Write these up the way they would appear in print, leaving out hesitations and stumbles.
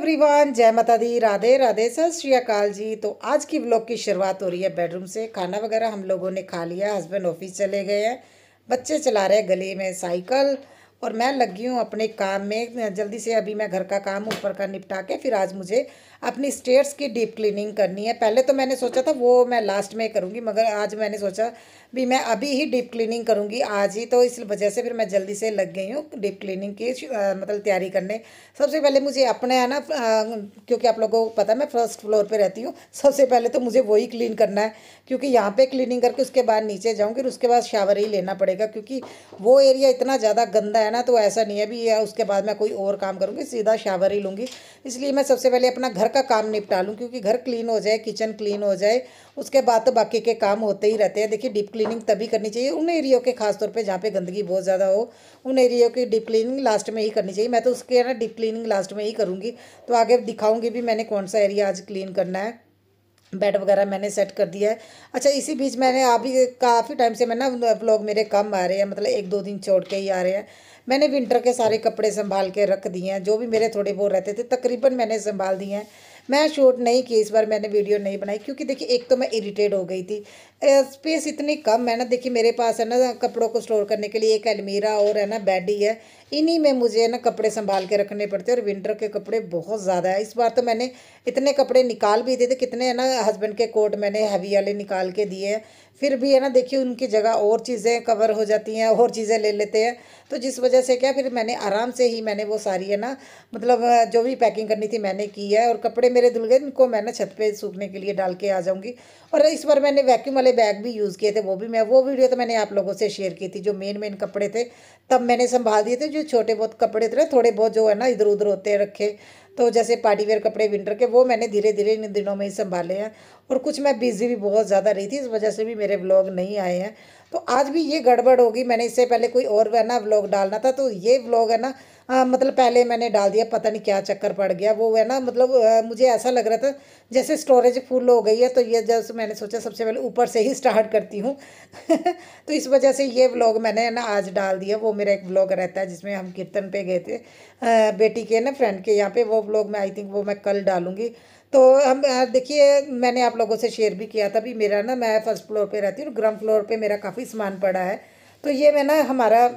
Everyone, जय माता दी, राधे राधे, सत श्री अकाल जी। तो आज की व्लॉग की शुरुआत हो रही है बेडरूम से। खाना वगैरह हम लोगों ने खा लिया, हस्बैंड ऑफिस चले गए हैं, बच्चे चला रहे हैं गली में साइकिल और मैं लगी हूँ अपने काम में। जल्दी से अभी मैं घर का काम ऊपर का निपटा के फिर आज मुझे अपनी स्टेयर्स की डीप क्लीनिंग करनी है। पहले तो मैंने सोचा था वो मैं लास्ट में करूँगी, मगर आज मैंने सोचा भी मैं अभी ही डीप क्लीनिंग करूँगी आज ही। तो इस वजह से फिर मैं जल्दी से लग गई हूँ डीप क्लीनिंग की मतलब तैयारी करने। सबसे पहले मुझे अपने है ना क्योंकि आप लोगों को पता है मैं फर्स्ट फ्लोर पे रहती हूँ, सबसे पहले तो मुझे वही क्लीन करना है, क्योंकि यहाँ पे क्लीनिंग करके उसके बाद नीचे जाऊँगी, फिर उसके बाद शावर ही लेना पड़ेगा, क्योंकि वो एरिया इतना ज़्यादा गंदा है ना। तो ऐसा नहीं है भी उसके बाद मैं कोई और काम करूँगी, सीधा शावर ही लूँगी। इसलिए मैं सबसे पहले अपना घर का काम निपटा लूँ, क्योंकि घर क्लीन हो जाए, किचन क्लीन हो जाए, उसके बाद तो बाकी के काम होते ही रहते हैं। देखिए, डीप क्लीनिंग तभी करनी चाहिए उन एरियो के, खासतौर पे जहाँ पे गंदगी बहुत ज़्यादा हो, उन एरियो की डीप क्लीनिंग लास्ट में ही करनी चाहिए। मैं तो उसके ना डीप क्लीनिंग लास्ट में ही करूँगी, तो आगे दिखाऊंगी भी मैंने कौन सा एरिया आज क्लीन करना है। बेड वगैरह मैंने सेट कर दिया है। अच्छा, इसी बीच मैंने अभी काफ़ी टाइम से मैं ना व्लॉग मेरे कम आ रहे हैं, मतलब एक दो दिन छोड़ के ही आ रहे हैं। मैंने विंटर के सारे कपड़े संभाल के रख दिए हैं, जो भी मेरे थोड़े बहुत रहते थे तकरीबन मैंने संभाल दिए हैं। मैं शूट नहीं की इस बार, मैंने वीडियो नहीं बनाई, क्योंकि देखिए एक तो मैं इरिटेट हो गई थी। स्पेस इतनी कम है ना। देखिए मेरे पास है ना कपड़ों को स्टोर करने के लिए एक अलमीरा और है ना बेड ही है, इन्हीं में मुझे ना कपड़े संभाल के रखने पड़ते हैं। और विंटर के कपड़े बहुत ज़्यादा है। इस बार तो मैंने इतने कपड़े निकाल भी दिए थे, कितने है ना हस्बैंड के कोट मैंने हैवी वाले निकाल के दिए हैं। फिर भी है ना देखिए उनकी जगह और चीज़ें कवर हो जाती हैं, और चीज़ें ले लेते हैं। तो जिस वजह से क्या, फिर मैंने आराम से ही मैंने वो सारी है ना मतलब जो भी पैकिंग करनी थी मैंने की है। और कपड़े मेरे धुल गए, इनको मैं ना छत पे सूखने के लिए डाल के आ जाऊँगी। और इस बार मैंने वैक्यूम वाले बैग भी यूज़ किए थे, वो वीडियो तो मैंने आप लोगों से शेयर की थी। जो मेन मेन कपड़े थे तब मैंने संभाल दिए थे, जो छोटे बहुत कपड़े थे ना थोड़े बहुत जो है ना इधर उधर होते रखे, तो जैसे पार्टी वेयर कपड़े विंटर के, वो मैंने धीरे धीरे इन दिनों में ही संभाले हैं। और कुछ मैं बिज़ी भी बहुत ज़्यादा रही थी, इस वजह से भी मेरे व्लॉग नहीं आए हैं। तो आज भी ये गड़बड़ होगी, मैंने इससे पहले कोई और है ना व्लॉग डालना था, तो ये व्लॉग है ना मतलब पहले मैंने डाल दिया, पता नहीं क्या चक्कर पड़ गया। वो है ना मतलब मुझे ऐसा लग रहा था जैसे स्टोरेज फुल हो गई है, तो ये जैसे मैंने सोचा सबसे पहले ऊपर से ही स्टार्ट करती हूँ। तो इस वजह से ये व्लॉग मैंने ना आज डाल दिया। वो मेरा एक व्लॉग रहता है जिसमें हम कीर्तन पे गए थे बेटी के ना फ्रेंड के यहाँ पे, वो व्लॉग मैं आई थिंक वो मैं कल डालूंगी। तो हम देखिए मैंने आप लोगों से शेयर भी किया था भी मेरा ना, मैं फर्स्ट फ्लोर पे रहती हूँ, ग्राउंड फ्लोर पे मेरा काफ़ी सामान पड़ा है। तो ये मैं ना हमारा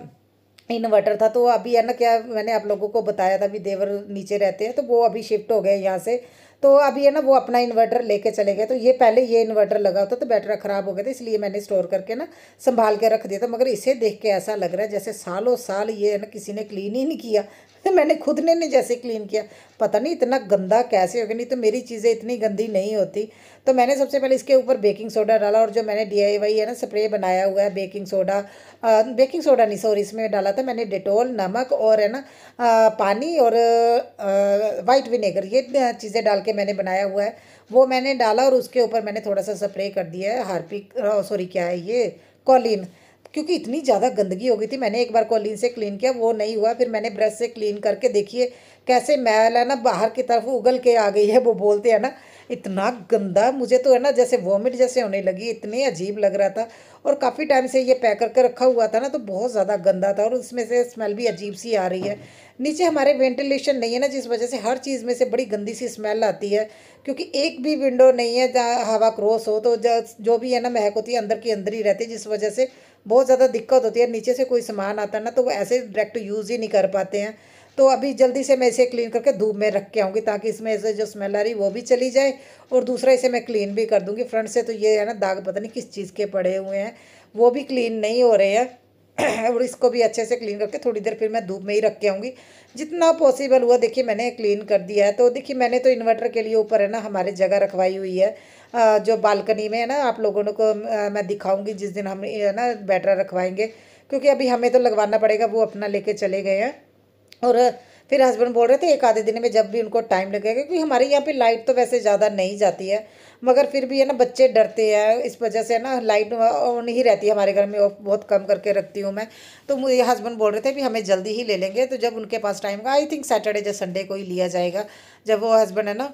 इन्वर्टर था, तो अभी है ना क्या मैंने आप लोगों को बताया था भी देवर नीचे रहते हैं, तो वो अभी शिफ्ट हो गए यहाँ से। तो अभी है ना वो अपना इन्वर्टर लेके चले गए। तो ये पहले ये इन्वर्टर लगा होता तो बैटरी ख़राब हो गया था, इसलिए मैंने स्टोर करके ना संभाल के रख दिया था। मगर इसे देख के ऐसा लग रहा है जैसे सालों साल ये है ना किसी ने क्लीन ही नहीं किया। मैंने खुद ने नहीं जैसे क्लीन किया, पता नहीं इतना गंदा कैसे हो गया। नहीं तो मेरी चीज़ें इतनी गंदी नहीं होती। तो मैंने सबसे पहले इसके ऊपर बेकिंग सोडा डाला, और जो मैंने DIY है ना स्प्रे बनाया हुआ है बेकिंग सोडा नहीं सॉरी, इसमें डाला था मैंने डेटोल, नमक और है ना पानी और वाइट विनेगर, ये चीज़ें डाल के मैंने बनाया हुआ है। वो मैंने डाला और उसके ऊपर मैंने थोड़ा सा स्प्रे कर दिया है हार्पिक, सॉरी क्या है ये, कॉलिन। क्योंकि इतनी ज़्यादा गंदगी हो गई थी, मैंने एक बार कॉलिन से क्लीन किया, वो नहीं हुआ, फिर मैंने ब्रश से क्लीन करके देखिए कैसे मैल है ना बाहर की तरफ उगल के आ गई है। वो बोलते हैं ना इतना गंदा, मुझे तो है ना जैसे वॉमिट जैसे होने लगी, इतने अजीब लग रहा था। और काफ़ी टाइम से ये पैक करके रखा हुआ था ना, तो बहुत ज़्यादा गंदा था, और उसमें से स्मेल भी अजीब सी आ रही है। नीचे हमारे वेंटिलेशन नहीं है ना, जिस वजह से हर चीज़ में से बड़ी गंदी सी स्मेल आती है, क्योंकि एक भी विंडो नहीं है जहाँ हवा क्रॉस हो, तो जो भी है ना महक होती है अंदर की अंदर ही रहती है, जिस वजह से बहुत ज़्यादा दिक्कत होती है। नीचे से कोई सामान आता है ना, तो वो ऐसे डायरेक्ट यूज़ ही नहीं कर पाते हैं। तो अभी जल्दी से मैं इसे क्लीन करके धूप में रख के आऊँगी, ताकि इसमें से जो स्मेल आ रही वो भी चली जाए, और दूसरा इसे मैं क्लीन भी कर दूँगी फ्रंट से। तो ये है ना दाग पता नहीं किस चीज़ के पड़े हुए हैं, वो भी क्लीन नहीं हो रहे हैं। और इसको भी अच्छे से क्लीन करके थोड़ी देर फिर मैं धूप में ही रख के आऊँगी। जितना पॉसिबल हुआ देखिए मैंने क्लीन कर दिया है। तो देखिए मैंने तो इन्वर्टर के लिए ऊपर है ना हमारे जगह रखवाई हुई है, जो बालकनी में है ना, आप लोगों को मैं दिखाऊंगी जिस दिन हम है ना बैटरा रखवाएंगे, क्योंकि अभी हमें तो लगवाना पड़ेगा, वो अपना लेके चले गए हैं। और फिर हस्बैंड बोल रहे थे एक आधे दिन में जब भी उनको टाइम लगेगा, क्योंकि हमारे यहाँ पे लाइट तो वैसे ज़्यादा नहीं जाती है, मगर फिर भी है ना बच्चे डरते हैं, इस वजह से ना लाइट ऑन ही रहती है हमारे घर में, ऑफ बहुत कम करके रखती हूँ मैं। तो मुझे हस्बैंड बोल रहे थे भी हमें जल्दी ही ले लेंगे, तो जब उनके पास टाइम का आई थिंक सैटरडे या संडे को ही लिया जाएगा, जब वो हस्बैंड है ना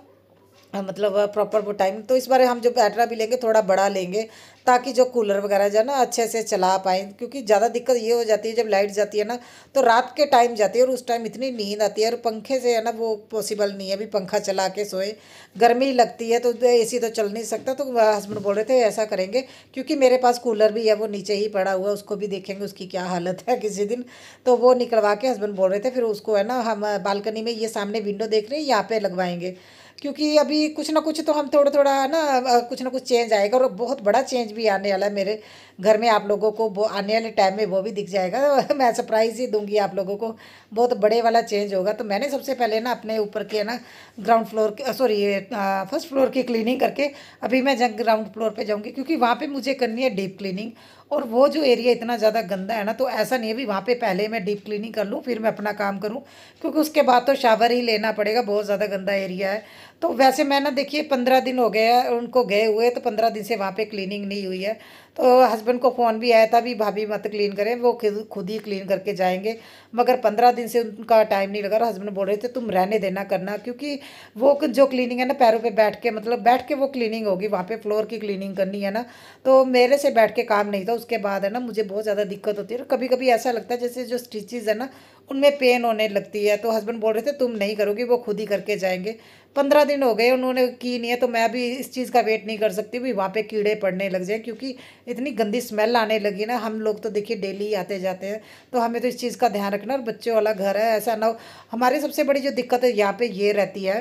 मतलब प्रॉपर वो टाइम। तो इस बार हम जो बैटरा भी लेंगे थोड़ा बड़ा लेंगे, ताकि जो कूलर वगैरह जो है ना अच्छे से चला पाएँ, क्योंकि ज़्यादा दिक्कत ये हो जाती है जब लाइट जाती है ना, तो रात के टाइम जाती है और उस टाइम इतनी नींद आती है, और पंखे से है ना वो पॉसिबल नहीं है, अभी पंखा चला के सोए, गर्मी लगती है तो एसी तो चल नहीं सकता। तो हस्बैंड बोल रहे थे ऐसा करेंगे, क्योंकि मेरे पास कूलर भी है वो नीचे ही पड़ा हुआ है, उसको भी देखेंगे उसकी क्या हालत है किसी दिन। तो वो निकलवा के हस्बैंड बोल रहे थे फिर उसको है ना हम बालकनी में, ये सामने विंडो देख रहे हैं यहाँ पे लगवाएंगे, क्योंकि अभी कुछ ना कुछ तो हम थोड़ा थोड़ा ना कुछ ना कुछ चेंज आएगा, और बहुत बड़ा चेंज भी आने वाला है मेरे घर में। आप लोगों को वो आने वाले टाइम में वो भी दिख जाएगा मैं सरप्राइज़ ही दूंगी आप लोगों को, बहुत बड़े वाला चेंज होगा। तो मैंने सबसे पहले ना अपने ऊपर के ना ग्राउंड फ्लोर के सॉरी फर्स्ट फ्लोर की क्लीनिंग करके अभी मैं जब ग्राउंड फ्लोर पे जाऊंगी, क्योंकि वहाँ पे मुझे करनी है डीप क्लीनिंग। और वो जो एरिया इतना ज़्यादा गंदा है ना, तो ऐसा नहीं है भी वहाँ पे पहले मैं डीप क्लीनिंग कर लूँ फिर मैं अपना काम करूँ, क्योंकि उसके बाद तो शावर ही लेना पड़ेगा, बहुत ज़्यादा गंदा एरिया है। तो वैसे मैं ना देखिए 15 दिन हो गए हैं उनको गए हुए, तो 15 दिन से वहाँ पे क्लीनिंग नहीं हुई है। तो हस्बैंड को फ़ोन भी आया था भी भाभी मत क्लीन करें, वो खुद खुद ही क्लीन करके जाएंगे। मगर 15 दिन से उनका टाइम नहीं लगा, और हस्बैंड बोल रहे थे तुम रहने देना करना, क्योंकि वो जो क्लीनिंग है ना पैरों पे बैठ के, मतलब बैठ के वो क्लीनिंग होगी, वहाँ पे फ्लोर की क्लीनिंग करनी है ना। तो मेरे से बैठ के काम नहीं था, उसके बाद है ना मुझे बहुत ज़्यादा दिक्कत होती है, और कभी कभी ऐसा लगता है जैसे जो स्टिचेज़ है ना उनमें पेन होने लगती है। तो हस्बैंड बोल रहे थे तुम नहीं करोगी, वो खुद ही करके जाएंगे। 15 दिन हो गए उन्होंने की नहीं है, तो मैं अभी इस चीज़ का वेट नहीं कर सकती भी वहाँ पे कीड़े पड़ने लग जाए, क्योंकि इतनी गंदी स्मेल आने लगी ना। हम लोग तो देखिए डेली आते जाते हैं, तो हमें तो इस चीज़ का ध्यान रखना। और बच्चों वाला घर है, ऐसा ना हो। हमारी सबसे बड़ी जो दिक्कत है यहाँ पे ये रहती है,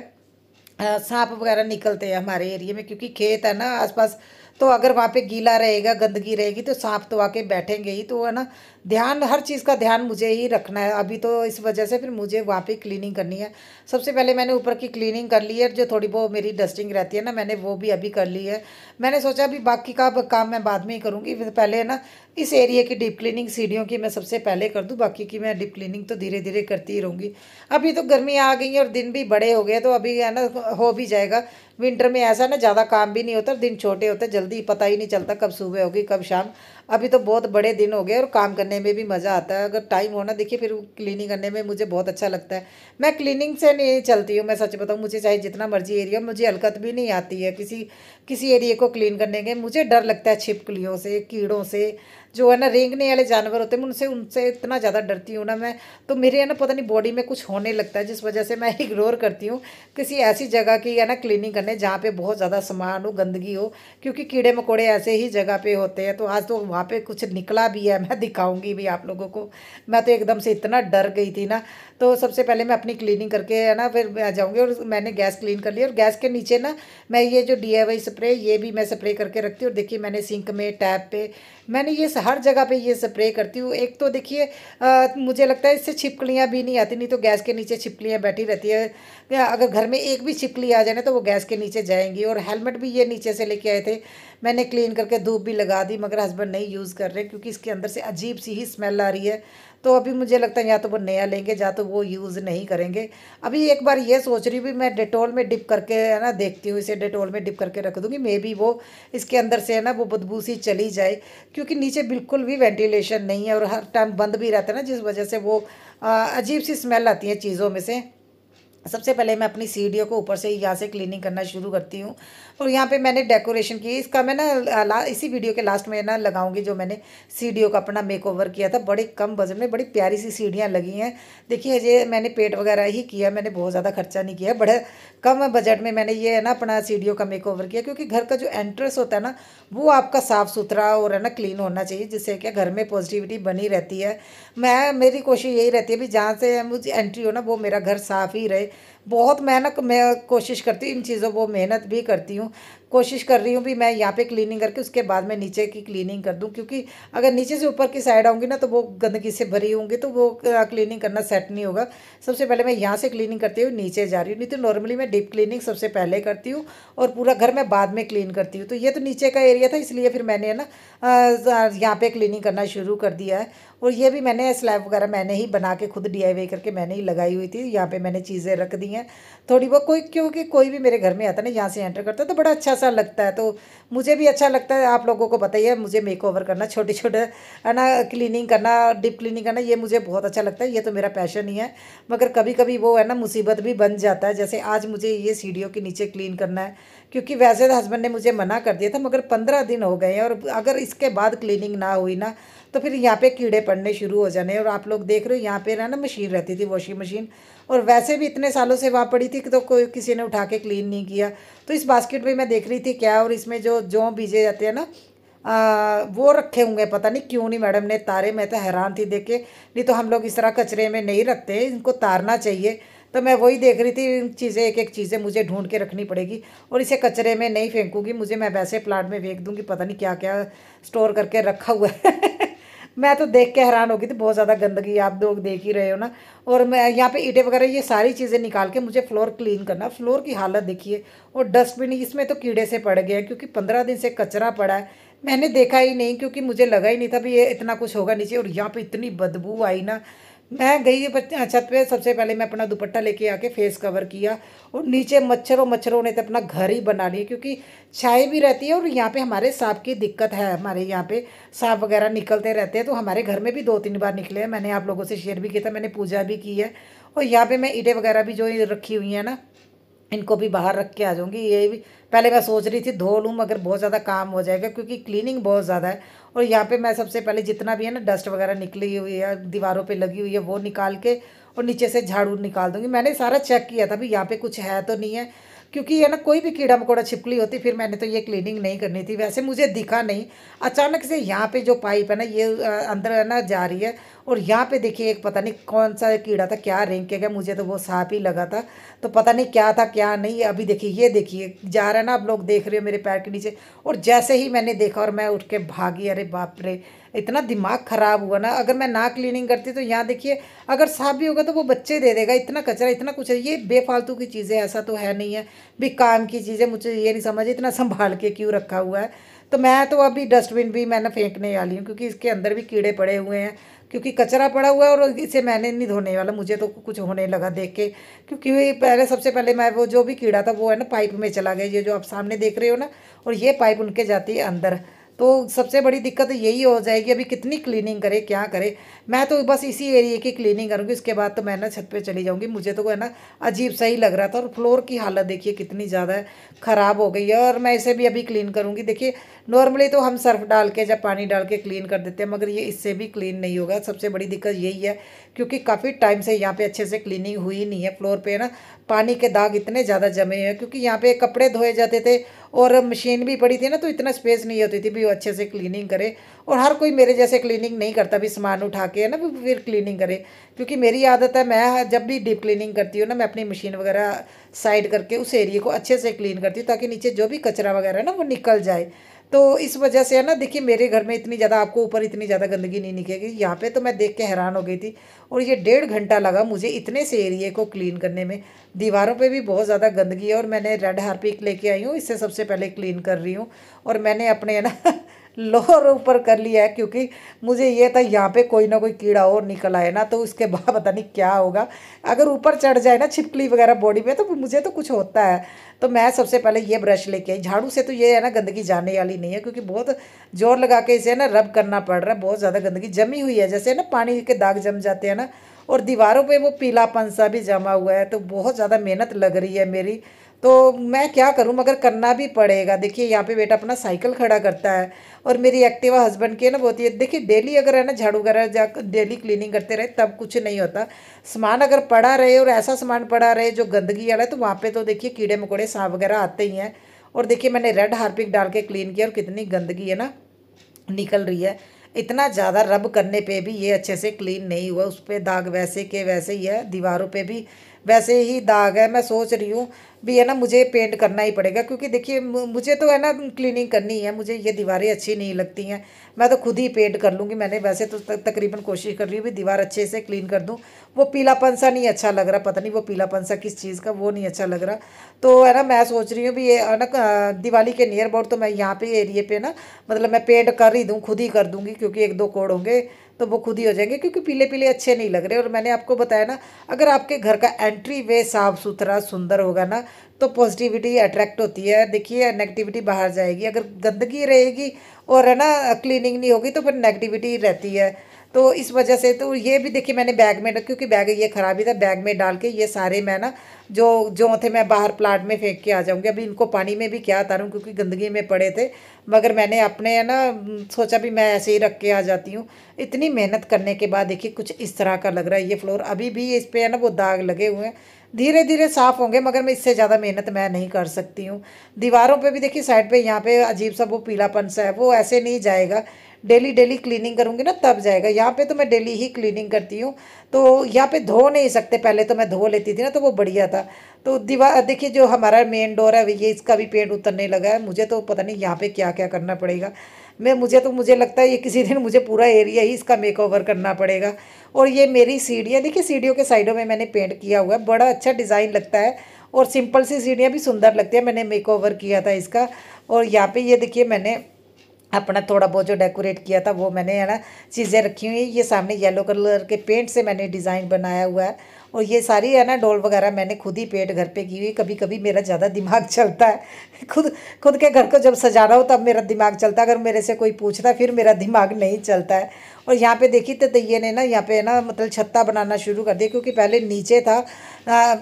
सांप वगैरह निकलते हैं हमारे एरिया में, क्योंकि खेत है ना आसपास। तो अगर वहाँ पे गीला रहेगा गंदगी रहेगी तो सांप तो आके बैठेंगे ही, तो है ना ध्यान, हर चीज़ का ध्यान मुझे ही रखना है अभी। तो इस वजह से फिर मुझे वहाँ पे क्लीनिंग करनी है। सबसे पहले मैंने ऊपर की क्लीनिंग कर ली है, जो थोड़ी बहुत मेरी डस्टिंग रहती है ना मैंने वो भी अभी कर ली है। मैंने सोचा अभी बाकी का काम मैं बाद में ही करूँगी, फिर पहले है ना इस एरिया की डीप क्लीनिंग सीढ़ियों की मैं सबसे पहले कर दूँ, बाकी की मैं डीप क्लीनिंग तो धीरे धीरे करती ही रहूँगी। अभी तो गर्मी आ गई है और दिन भी बड़े हो गए, तो अभी है ना हो भी जाएगा। विंटर में ऐसा ना ज़्यादा काम भी नहीं होता, दिन छोटे होते, जल्दी पता ही नहीं चलता कब सुबह होगी कब शाम। अभी तो बहुत बड़े दिन हो गए और काम करने में भी मज़ा आता है, अगर टाइम हो ना देखिए फिर क्लीनिंग करने में मुझे बहुत अच्छा लगता है। मैं क्लीनिंग से नहीं चलती हूँ, मैं सच बताऊँ, मुझे चाहे जितना मर्जी एरिया, मुझे हलकत भी नहीं आती है किसी किसी एरिया को क्लीन करने के। मुझे डर लगता है छिपकलियों से, कीड़ों से, जो है ना रेंगने वाले जानवर होते हैं, मैं उनसे उनसे इतना ज़्यादा डरती हूँ ना मैं। तो मेरे है ना पता नहीं बॉडी में कुछ होने लगता है, जिस वजह से मैं इग्नोर करती हूँ किसी ऐसी जगह की है ना क्लीनिंग करने जहाँ पे बहुत ज़्यादा सामान हो, गंदगी हो, क्योंकि कीड़े मकोड़े ऐसे ही जगह पे होते हैं। तो आज तो वहाँ पे कुछ निकला भी है, मैं दिखाऊंगी भी आप लोगों को। मैं तो एकदम से इतना डर गई थी ना। तो सबसे पहले मैं अपनी क्लीनिंग करके है ना फिर मैं जाऊँगी, और मैंने गैस क्लीन कर लिया, और गैस के नीचे ना मैं ये जो DIY स्प्रे ये भी मैं स्प्रे करके रखती हूँ। और देखिए मैंने सिंक में, टैप पे, मैंने ये हर जगह पे ये स्प्रे करती हूँ। एक तो देखिए मुझे लगता है इससे छिपकलियाँ भी नहीं आती, नहीं तो गैस के नीचे छिपकलियाँ बैठी रहती है। अगर घर में एक भी छिपकली आ जाए ना तो वो गैस के नीचे जाएंगी। और हेलमेट भी ये नीचे से लेके आए थे, मैंने क्लीन करके धूप भी लगा दी, मगर हस्बैंड नहीं यूज़ कर रहे, क्योंकि इसके अंदर से अजीब सी ही स्मेल आ रही है। तो अभी मुझे लगता है या तो वो नया लेंगे या तो वो यूज़ नहीं करेंगे। अभी एक बार ये सोच रही हूँ भी मैं डेटोल में डिप करके है ना देखती हूँ, इसे डेटोल में डिप करके रख दूँगी, मे बी वो इसके अंदर से है ना वो बदबू सी चली जाए, क्योंकि नीचे बिल्कुल भी वेंटिलेशन नहीं है और हर टाइम बंद भी रहता है ना, जिस वजह से वो अजीब सी स्मेल आती है चीज़ों में से। सबसे पहले मैं अपनी सीढ़ियों को ऊपर से ही यहाँ से क्लीनिंग करना शुरू करती हूँ। और यहाँ पे मैंने डेकोरेशन की, इसका मैं ना इसी वीडियो के लास्ट में ना लगाऊंगी जो मैंने सीढ़ियों का अपना मेकओवर किया था। बड़े कम बजट में बड़ी प्यारी सी सीढ़ियाँ लगी हैं। देखिए ये मैंने पेंट वगैरह ही किया, मैंने बहुत ज़्यादा खर्चा नहीं किया, बड़े कम बजट में मैंने ये है ना अपना सीढ़ियों का मेकओवर किया। क्योंकि घर का जो एंट्रेंस होता है ना वो आपका साफ़ सुथरा और है ना क्लीन होना चाहिए, जिससे क्या घर में पॉजिटिविटी बनी रहती है। मेरी कोशिश यही रहती है भी जहाँ से मुझे एंट्री हो ना वो मेरा घर साफ़ ही रहे। बहुत मेहनत मैं कोशिश करती हूँ इन चीज़ों को, मेहनत भी करती हूँ, कोशिश कर रही हूँ भी मैं यहाँ पे क्लीनिंग करके उसके बाद मैं नीचे की क्लीनिंग कर दूँ। क्योंकि अगर नीचे से ऊपर की साइड आऊँगी ना तो वो गंदगी से भरी होंगी, तो वो क्लीनिंग करना सेट नहीं होगा। सबसे पहले मैं यहाँ से क्लीनिंग करती हूँ, नीचे जा रही हूँ, नहीं तो नॉर्मली मैं डीप क्लीनिंग सबसे पहले करती हूँ और पूरा घर मैं बाद में क्लीन करती हूँ। तो ये तो नीचे का एरिया था, इसलिए फिर मैंने है ना यहाँ पे क्लीनिंग करना शुरू कर दिया है। और ये भी मैंने स्लैब वगैरह मैंने ही बना के खुद DIY करके मैंने ही लगाई हुई थी, यहाँ पे मैंने चीज़ें रख दी हैं। है थोड़ी बहुत। कोई क्योंकि कोई भी मेरे घर में आता है ना, यहाँ से एंटर करता है तो बड़ा अच्छा सा लगता है, तो मुझे भी अच्छा लगता है। आप लोगों को पता ही है मुझे मेकओवर करना, छोटे छोटे है ना, क्लीनिंग करना, डीप क्लीनिंग करना, ये मुझे बहुत अच्छा लगता है, ये तो मेरा पैशन ही है। मगर कभी कभी वो है ना मुसीबत भी बन जाता है। जैसे आज मुझे ये सीढ़ियों के नीचे क्लीन करना है, क्योंकि वैसे तो हस्बैंड ने मुझे मना कर दिया था, मगर 15 दिन हो गए हैं और अगर इसके बाद क्लीनिंग ना हुई ना तो फिर यहाँ पे कीड़े पड़ने शुरू हो जाने। और आप लोग देख रहे हो यहाँ पे ना मशीन रहती थी, वॉशिंग मशीन, और वैसे भी इतने सालों से वहाँ पड़ी थी कि तो कोई किसी ने उठा के क्लीन नहीं किया। तो इस बास्केट में मैं देख रही थी क्या, और इसमें जो जौ बीजे जाते हैं ना, वो रखे होंगे, पता नहीं क्यों नहीं मैडम ने तारे। मैं तो हैरान थी देख के, नहीं तो हम लोग इस तरह कचरे में नहीं रखते, इनको तारना चाहिए। तो मैं वही देख रही थी, चीज़ें एक एक चीज़ें मुझे ढूंढ के रखनी पड़ेगी, और इसे कचरे में नहीं फेंकूंगी, मुझे मैं वैसे प्लांट में फेंक दूंगी, पता नहीं क्या क्या स्टोर करके रखा हुआ है। मैं तो देख के हैरान हो गई थी, बहुत ज़्यादा गंदगी आप लोग देख ही रहे हो ना। और मैं यहाँ पे ईंटें वगैरह ये सारी चीज़ें निकाल के मुझे फ्लोर क्लीन करना। फ्लोर की हालत देखिए, और डस्टबिन इसमें तो कीड़े से पड़ गए हैं, क्योंकि 15 दिन से कचरा पड़ा है। मैंने देखा ही नहीं, क्योंकि मुझे लगा ही नहीं था भी ये इतना कुछ होगा नीचे। और यहाँ पे इतनी बदबू आई ना, मैं गई छत पे, सबसे पहले मैं अपना दुपट्टा लेके आके फेस कवर किया, और नीचे मच्छरों ने तो अपना घर ही बना लिया, क्योंकि छाई भी रहती है। और यहाँ पे हमारे सांप की दिक्कत है, हमारे यहाँ पे सांप वगैरह निकलते रहते हैं, तो हमारे घर में भी 2-3 बार निकले हैं। मैंने आप लोगों से शेयर भी किया था, मैंने पूजा भी की है। और यहाँ पे मैं ईंटें वगैरह भी जो ये रखी हुई हैं ना, इनको भी बाहर रख के आ जाऊंगी। ये भी पहले मैं सोच रही थी धो लूँ, मगर बहुत ज़्यादा काम हो जाएगा, क्योंकि क्लीनिंग बहुत ज़्यादा है। और यहाँ पे मैं सबसे पहले जितना भी है ना डस्ट वगैरह निकली हुई है, दीवारों पे लगी हुई है, वो निकाल के और नीचे से झाड़ू निकाल दूंगी। मैंने सारा चेक किया था भी यहाँ पे कुछ है तो नहीं है, क्योंकि ये ना कोई भी कीड़ा मकोड़ा छिपकली होती फिर मैंने तो ये क्लीनिंग नहीं करनी थी। वैसे मुझे दिखा नहीं, अचानक से यहाँ पे जो पाइप है ना ये अंदर है ना जा रही है, और यहाँ पे देखिए एक पता नहीं कौन सा कीड़ा था, क्या रेंग के गया, मुझे तो वो सांप ही लगा था। तो पता नहीं क्या था क्या नहीं। अभी देखिए ये देखिए जा रहा है ना, आप लोग देख रहे हो मेरे पैर के नीचे। और जैसे ही मैंने देखा और मैं उठ के भागी, अरे बाप रे, इतना दिमाग खराब हुआ ना। अगर मैं ना क्लीनिंग करती तो यहाँ देखिए अगर सांप भी होगा तो वो बच्चे दे देगा। इतना कचरा, इतना कुछ है, ये बेफालतू की चीज़ें, ऐसा तो है नहीं है भी काम की चीज़ें। मुझे ये नहीं समझ इतना संभाल के क्यों रखा हुआ है। तो मैं तो अभी डस्टबिन भी मैंने फेंकने वाली हूँ, क्योंकि इसके अंदर भी कीड़े पड़े हुए हैं, क्योंकि कचरा पड़ा हुआ है। और इसे मैंने नहीं धोने वाला, मुझे तो कुछ होने लगा देख के, क्योंकि पहले सबसे पहले मैं वो जो भी कीड़ा था वो है ना पाइप में चला गया, ये जो आप सामने देख रहे हो ना, और ये पाइप उनके जाती है अंदर। तो सबसे बड़ी दिक्कत यही हो जाएगी, अभी कितनी क्लीनिंग करे क्या करे। मैं तो बस इसी एरिया की क्लीनिंग करूँगी, उसके बाद तो मैं ना छत पे चली जाऊँगी। मुझे तो है ना अजीब सा ही लग रहा था। और फ्लोर की हालत देखिए कितनी ज़्यादा ख़राब हो गई है, और मैं इसे भी अभी क्लीन करूँगी। देखिए नॉर्मली तो हम सर्फ डाल के जब पानी डाल के क्लीन कर देते हैं, मगर ये इससे भी क्लीन नहीं होगा। सबसे बड़ी दिक्कत यही है, क्योंकि काफ़ी टाइम से यहाँ पे अच्छे से क्लीनिंग हुई नहीं है। फ्लोर पे ना पानी के दाग इतने ज़्यादा जमे हैं, क्योंकि यहाँ पे कपड़े धोए जाते थे और मशीन भी पड़ी थी ना, तो इतना स्पेस नहीं होती थी भी वो अच्छे से क्लीनिंग करे। और हर कोई मेरे जैसे क्लीनिंग नहीं करता भी सामान उठा के है ना फिर क्लीनिंग करे, क्योंकि मेरी आदत है, मैं जब भी डीप क्लीनिंग करती हूँ ना, मैं अपनी मशीन वगैरह साइड करके उस एरिया को अच्छे से क्लीन करती हूँ, ताकि नीचे जो भी कचरा वगैरह है ना वो निकल जाए। तो इस वजह से है ना, देखिए मेरे घर में इतनी ज़्यादा, आपको ऊपर इतनी ज़्यादा गंदगी नहीं निकलेगी। यहाँ पे तो मैं देख के हैरान हो गई थी, और ये 1.5 घंटा लगा मुझे इतने से एरिए को क्लीन करने में। दीवारों पे भी बहुत ज़्यादा गंदगी है, और मैंने रेड हार्पिक लेके आई हूँ, इससे सबसे पहले क्लीन कर रही हूँ। और मैंने अपने है ना लोअर ऊपर कर लिया है, क्योंकि मुझे ये था यहाँ पे कोई ना कोई कीड़ा और निकल आए ना तो उसके बाद पता नहीं क्या होगा। अगर ऊपर चढ़ जाए ना छिपकली वगैरह बॉडी में, तो मुझे तो कुछ होता है। तो मैं सबसे पहले ये ब्रश लेके आई, झाड़ू से तो ये है ना गंदगी जाने वाली नहीं है, क्योंकि बहुत जोर लगा के इसे ना रब करना पड़ रहा है। बहुत ज़्यादा गंदगी जमी हुई है, जैसे ना पानी के दाग जम जाते हैं ना, और दीवारों पे वो पीलापन सा भी जमा हुआ है। तो बहुत ज़्यादा मेहनत लग रही है मेरी, तो मैं क्या करूं, मगर करना भी पड़ेगा। देखिए यहाँ पे बेटा अपना साइकिल खड़ा करता है, और मेरी एक्टिवा हस्बैंड की है ना बहुत ही। देखिए डेली अगर है ना झाड़ू वगैरह जा डेली क्लीनिंग करते रहे तब कुछ नहीं होता। सामान अगर पड़ा रहे और ऐसा सामान पड़ा रहे जो गंदगी वाला है, तो वहाँ पे तो देखिए कीड़े मकोड़े सांप वगैरह आते ही हैं। और देखिए मैंने रेड हार्पिक डाल के क्लीन किया, और कितनी गंदगी है ना निकल रही है। इतना ज़्यादा रब करने पे भी ये अच्छे से क्लीन नहीं हुआ, उस पर दाग वैसे के वैसे ही है, दीवारों पे भी वैसे ही दाग है। मैं सोच रही हूँ भी है ना मुझे पेंट करना ही पड़ेगा, क्योंकि देखिए मुझे तो है ना क्लीनिंग करनी है, मुझे ये दीवारें अच्छी नहीं लगती हैं। मैं तो खुद ही पेंट कर लूँगी। मैंने वैसे तो तकरीबन कोशिश कर रही हूँ भी दीवार अच्छे से क्लीन कर दूँ। वो पीलापन सा नहीं अच्छा लग रहा, पता नहीं वो पीलापन सा किस चीज़ का, वो नहीं अच्छा लग रहा। तो है ना मैं सोच रही हूँ भी ये है ना दिवाली के नियर अबाउट तो मैं यहाँ पे एरिए पे ना मतलब मैं पेंट कर ही दूँ, खुद ही कर दूँगी, क्योंकि 1-2 कोड होंगे तो वो खुद ही हो जाएंगे, क्योंकि पीले पीले अच्छे नहीं लग रहे। और मैंने आपको बताया ना, अगर आपके घर का एंट्री वे साफ़ सुथरा सुंदर होगा ना, तो पॉजिटिविटी अट्रैक्ट होती है। देखिए नेगेटिविटी बाहर जाएगी। अगर गंदगी रहेगी और है ना क्लीनिंग नहीं होगी, तो फिर नेगेटिविटी रहती है। तो इस वजह से तो ये भी देखिए मैंने बैग में, क्योंकि बैग ये ख़राब ही था, बैग में डाल के ये सारे मैं ना जो जो थे मैं बाहर प्लाट में फेंक के आ जाऊंगी। अभी इनको पानी में भी क्या उतारूं, क्योंकि गंदगी में पड़े थे। मगर मैंने अपने है ना सोचा भी मैं ऐसे ही रख के आ जाती हूँ। इतनी मेहनत करने के बाद देखिए कुछ इस तरह का लग रहा है ये फ्लोर। अभी भी इस पे है ना वो दाग लगे हुए हैं, धीरे धीरे साफ़ होंगे, मगर मैं इससे ज़्यादा मेहनत मैं नहीं कर सकती हूँ। दीवारों पे भी देखिए साइड पे यहाँ पे अजीब सा वो पीलापन सा है, वो ऐसे नहीं जाएगा। डेली डेली क्लीनिंग करूँगी ना तब जाएगा। यहाँ पे तो मैं डेली ही क्लीनिंग करती हूँ, तो यहाँ पे धो नहीं सकते। पहले तो मैं धो लेती थी ना, तो वो बढ़िया था। तो दीवार देखिए जो हमारा मेन डोर है ये, इसका भी पेंट उतरने लगा है। मुझे तो पता नहीं यहाँ पे क्या क्या करना पड़ेगा। मुझे लगता है ये किसी दिन मुझे पूरा एरिया ही इसका मेकओवर करना पड़ेगा। और ये मेरी सीढ़ियाँ देखिए, सीढ़ियों के साइडों में मैंने पेंट किया हुआ है, बड़ा अच्छा डिज़ाइन लगता है। और सिंपल सी सीढ़ियाँ भी सुंदर लगती है, मैंने मेकओवर किया था इसका। और यहाँ पे ये देखिए मैंने अपना थोड़ा बहुत जो डेकोरेट किया था वो मैंने है ना चीज़ें रखी हुई। ये सामने येलो कलर के पेंट से मैंने डिज़ाइन बनाया हुआ है। और ये सारी है ना डॉल वगैरह मैंने खुद ही पेंट घर पे की हुई। कभी कभी मेरा ज़्यादा दिमाग चलता है खुद खुद के घर को जब सजाना हो तब मेरा दिमाग चलता है, अगर मेरे से कोई पूछता है फिर मेरा दिमाग नहीं चलता है। और यहाँ पे देखिए तो ये ने ना यहाँ पे है ना मतलब छत्ता बनाना शुरू कर दिया, क्योंकि पहले नीचे था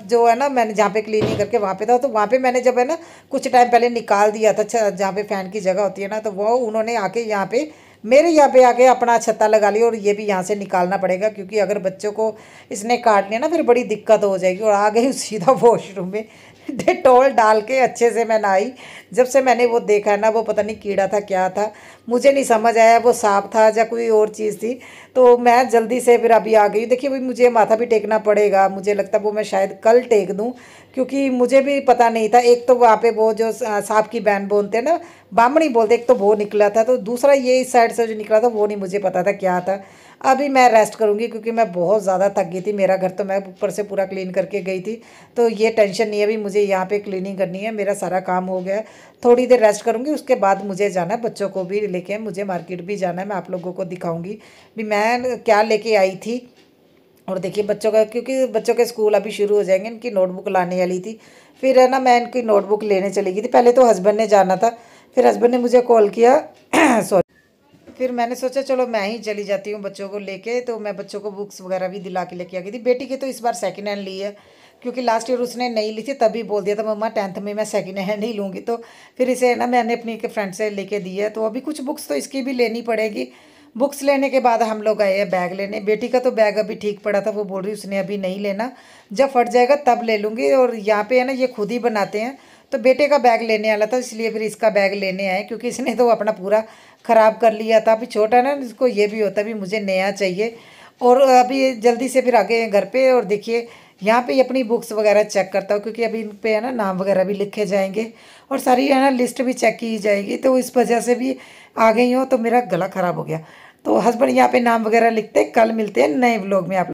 जो है ना मैंने जहाँ पे क्लीनिंग करके वहाँ पे था, तो वहाँ पे मैंने जब है ना कुछ टाइम पहले निकाल दिया था जहाँ पे फ़ैन की जगह होती है ना, तो वो उन्होंने आके यहाँ पे मेरे यहाँ पे आके अपना छत्ता लगा लिया। और ये भी यहाँ से निकालना पड़ेगा, क्योंकि अगर बच्चों को इसने काट लिया ना फिर बड़ी दिक्कत हो जाएगी। और आ गई सीधा वॉशरूम में डेटॉल डाल के अच्छे से मैं नहाई। जब से मैंने वो देखा ना, वो पता नहीं कीड़ा था क्या था, मुझे नहीं समझ आया वो सांप था या कोई और चीज़ थी। तो मैं जल्दी से फिर अभी आ गई। देखिए भाई मुझे माथा भी टेकना पड़ेगा, मुझे लगता है वो मैं शायद कल टेक दूँ, क्योंकि मुझे भी पता नहीं था। एक तो वहाँ पे वो जो सांप की बैन बोलते हैं ना, बामणी बोलते, एक तो वो निकला था, तो दूसरा ये इस साइड से जो निकला था वो नहीं मुझे पता था क्या था। अभी मैं रेस्ट करूँगी, क्योंकि मैं बहुत ज़्यादा थक गई थी। मेरा घर तो मैं ऊपर से पूरा क्लीन करके गई थी, तो ये टेंशन नहीं है। अभी मुझे यहाँ पे क्लीनिंग करनी है, मेरा सारा काम हो गया है। थोड़ी देर रेस्ट करूँगी, उसके बाद मुझे जाना है, बच्चों को भी लेके मुझे मार्केट भी जाना है। मैं आप लोगों को दिखाऊँगी भी मैं क्या लेके आई थी। और देखिए बच्चों का, क्योंकि बच्चों के स्कूल अभी शुरू हो जाएंगे, इनकी नोटबुक लाने वाली थी। फिर है ना मैं इनकी नोटबुक लेने चली गई थी। पहले तो हस्बैंड ने जाना था, फिर हस्बैंड ने मुझे कॉल किया सॉरी। फिर मैंने सोचा चलो मैं ही चली जाती हूँ बच्चों को लेके। तो मैं बच्चों को बुक्स वगैरह भी दिला के लेके आ गई थी। बेटी की तो इस बार सेकंड हैंड ली है, क्योंकि लास्ट ईयर उसने नहीं ली थी, तभी बोल दिया था मम्मा 10th में मैं सेकंड हैंड ही लूँगी। तो फिर इसे ना मैंने अपनी के फ्रेंड से लेके दी है। तो अभी कुछ बुक्स तो इसकी भी लेनी पड़ेगी। बुक्स लेने के बाद हम लोग आए हैं बैग लेने। बेटी का तो बैग अभी ठीक पड़ा था, वो बोल रही उसने अभी नहीं लेना, जब फट जाएगा तब ले लूँगी। और यहाँ पे है ना ये खुद ही बनाते हैं, तो बेटे का बैग लेने वाला था, इसलिए फिर इसका बैग लेने आए, क्योंकि इसने तो अपना पूरा ख़राब कर लिया था। अभी छोटा ना, इसको ये भी होता है भी मुझे नया चाहिए। और अभी जल्दी से फिर आ गए हैं घर पे। और देखिए यहाँ पे अपनी बुक्स वगैरह चेक करता हूँ, क्योंकि अभी इन पे है ना नाम वगैरह भी लिखे जाएंगे, और सारी है ना लिस्ट भी चेक की जाएगी। तो इस वजह से भी आ गई हूँ, तो मेरा गला ख़राब हो गया। तो हस्बैंड यहाँ पे नाम वगैरह लिखते हैं। कल मिलते हैं नए व्लॉग में आप।